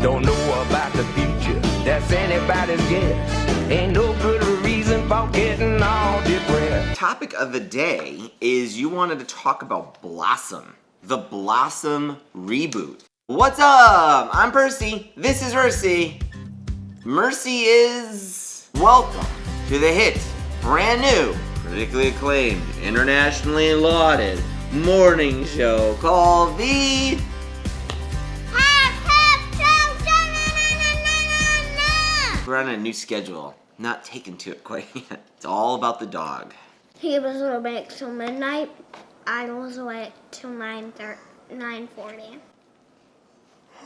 Don't know about the future, that's anybody's guess. Ain't no good reason for getting all depressed. Topic of the day is you wanted to talk about Blossom. The Blossom reboot. What's up? I'm Percy. This is Mercy. Mercy is welcome to the hit, brand new, critically acclaimed, internationally lauded morning show called the We're on a new schedule. Not taken to it quite yet. It's all about the dog. He was awake till midnight. I was awake till 9:40.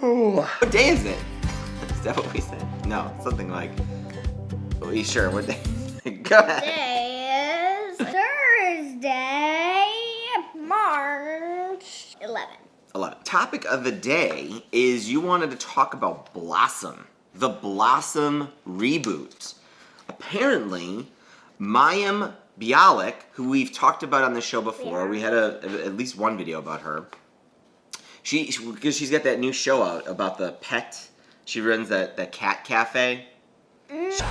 What day is it? Is that what we said? No, something like. Are you sure? What day? Go ahead. Today is Thursday, March 11th. 11. Topic of the day is you wanted to talk about Blossom. The Blossom reboot. Apparently, Mayim Bialik, who we've talked about on the show before, we had at least one video about her. Because she's got that new show out about the pet. She runs that cat cafe.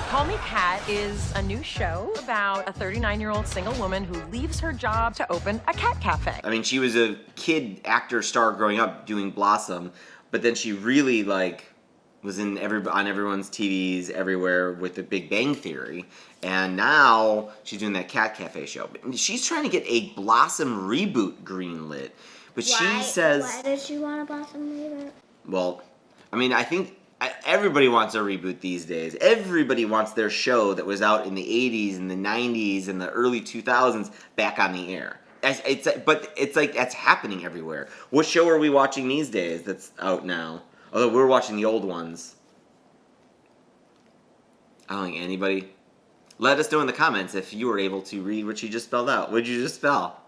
Call Me Kat is a new show about a 39-year-old single woman who leaves her job to open a cat cafe. I mean, she was a kid actor star growing up doing Blossom, but then she really was on everyone's TVs everywhere with The Big Bang Theory, and now she's doing that cat cafe show. She's trying to get a Blossom reboot greenlit, but she says... Why does she want a Blossom reboot? Well, I mean, I think everybody wants a reboot these days. Everybody wants their show that was out in the 80s and the 90s and the early 2000s back on the air. But it's like that's happening everywhere. What show are we watching these days that's out now? Although we're watching the old ones. I don't think anybody. Let us know in the comments if you were able to read what you just spelled out. What did you just spell?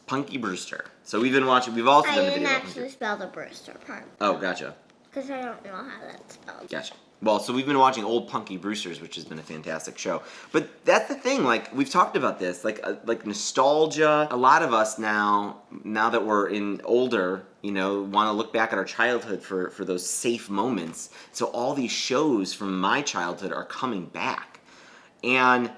Punky Brewster. So we've been watching. We've also done the video. I didn't actually spell the Brewster part. Oh, gotcha. Because I don't know how that's spelled. Gotcha. Well, so we've been watching old Punky Brewsters, which has been a fantastic show. But that's the thing, like, we've talked about this, like nostalgia. A lot of us now that we're older, want to look back at our childhood for those safe moments. So all these shows from my childhood are coming back. And,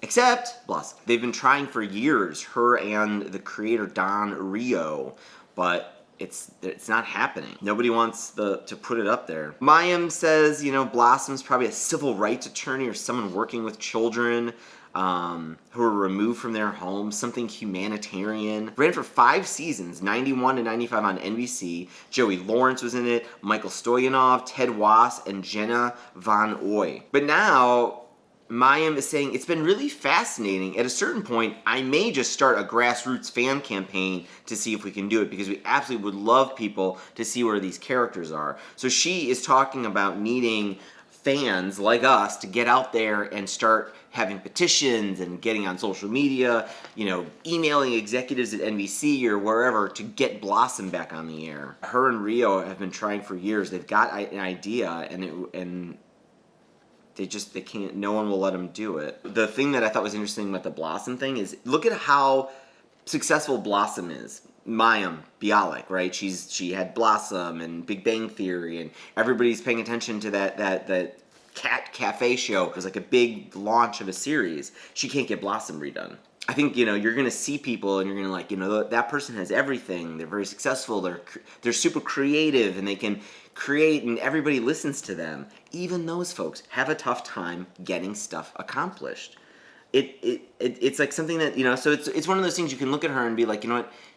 except Blossom. They've been trying for years, her and the creator Don Rio, but it's not happening. Nobody wants to put it up there. Mayim says, Blossom's probably a civil rights attorney or someone working with children who are removed from their homes, something humanitarian. Ran for 5 seasons, 91 to 95 on NBC. Joey Lawrence was in it, Michael Stoyanov, Ted Wass, and Jenna Von Oy. But now, Mayim is saying it's been really fascinating. At a certain point, I may just start a grassroots fan campaign to see if we can do it, because we absolutely would love people to see where these characters are. So she is talking about needing fans like us to get out there and start having petitions and getting on social media, emailing executives at NBC or wherever to get Blossom back on the air. Her and Rio have been trying for years. They've got an idea, and they can't, no one will let them do it. The thing that I thought was interesting about the Blossom thing is, look at how successful Blossom is. Mayim Bialik, right? She had Blossom and Big Bang Theory, and everybody's paying attention to that cat cafe show. It was like a big launch of a series. She can't get Blossom redone. I think, you're gonna see people and you're gonna that person has everything. They're very successful. They're super creative and they can create, and everybody listens to them. Even those folks have a tough time getting stuff accomplished. It's like something that, so it's one of those things you can look at her and be like,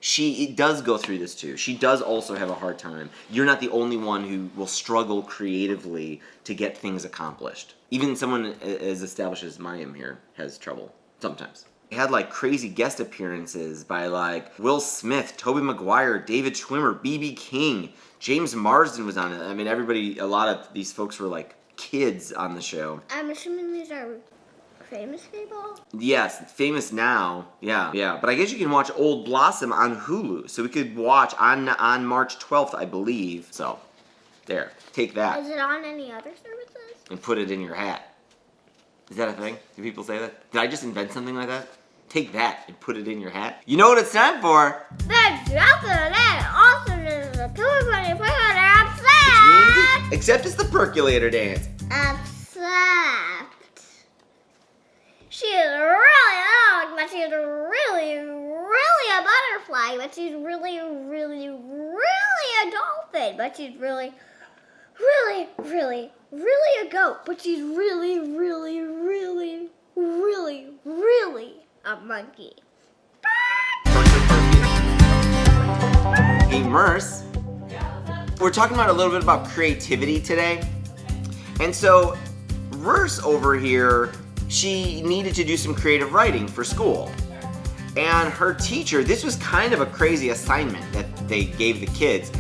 she does go through this too. She does also have a hard time. You're not the only one who will struggle creatively to get things accomplished. Even someone as established as Mayim here has trouble sometimes. They had crazy guest appearances by Will Smith, Tobey Maguire, David Schwimmer, B.B. King, James Marsden was on it. I mean, a lot of these folks were kids on the show. I'm assuming these are famous people? Yes, famous now. Yeah. But I guess you can watch old Blossom on Hulu. So we could watch on March 12th, I believe. So, there. Take that. Is it on any other services? And put it in your hat. Is that a thing? Do people say that? Did I just invent something like that? Take that and put it in your hat. You know what it's time for? The drop of the awesomeness of 220 Which Except it's the percolator dance. Except she's really old, but she's really a butterfly, but she's really a dolphin, but she's really a goat, but she's really a monkey. Hey, Merce. We're talking about a little bit about creativity today. And so, Merce over here, she needed to do some creative writing for school. And her teacher, this was kind of a crazy assignment that they gave the kids.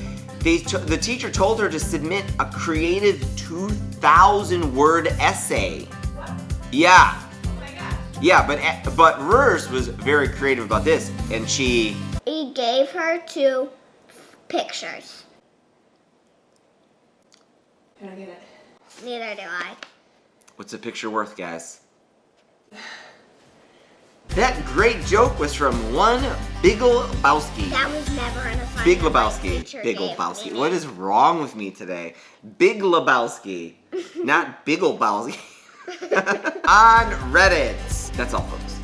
The teacher told her to submit a creative 2,000-word essay. Yeah. Oh my gosh. Yeah, but Merce was very creative about this, and He gave her 2 pictures. I don't get it. Neither do I. What's a picture worth, guys? That great joke was from one Big Lebowski. That was never an assignment. Big my Lebowski. teacher Big gave Lebowski. me. What is wrong with me today? Big Lebowski. Not Big Lebowski. On Reddit. That's all, folks.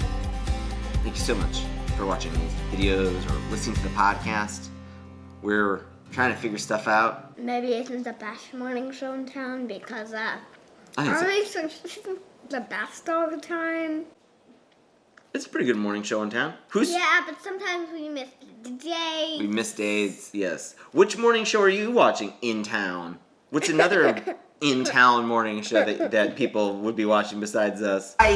Thank you so much for watching these videos or listening to the podcast. We're trying to figure stuff out. Maybe it isn't the best morning show in town because I think are they the best all the time? it's a pretty good morning show in town. Yeah, but sometimes we miss the day. We missed days, yes. Which morning show are you watching in town? What's another in-town morning show that people would be watching besides us? Bye!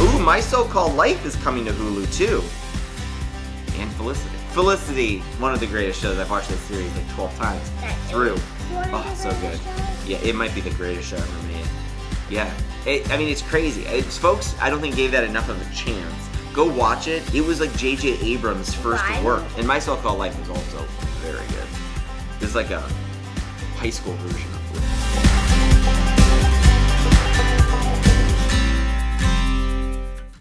Ooh, My So-Called Life is coming to Hulu too. And Felicity. Felicity, one of the greatest shows. I've watched that series like 12 times through. Oh, so good. Yeah, it might be the greatest show ever made. Yeah. It's crazy. Folks, I don't think gave that enough of a chance. Go watch it. It was like J.J. Abrams' first Right. work. And My So-Called Life was also very good. It's like a high school version of it.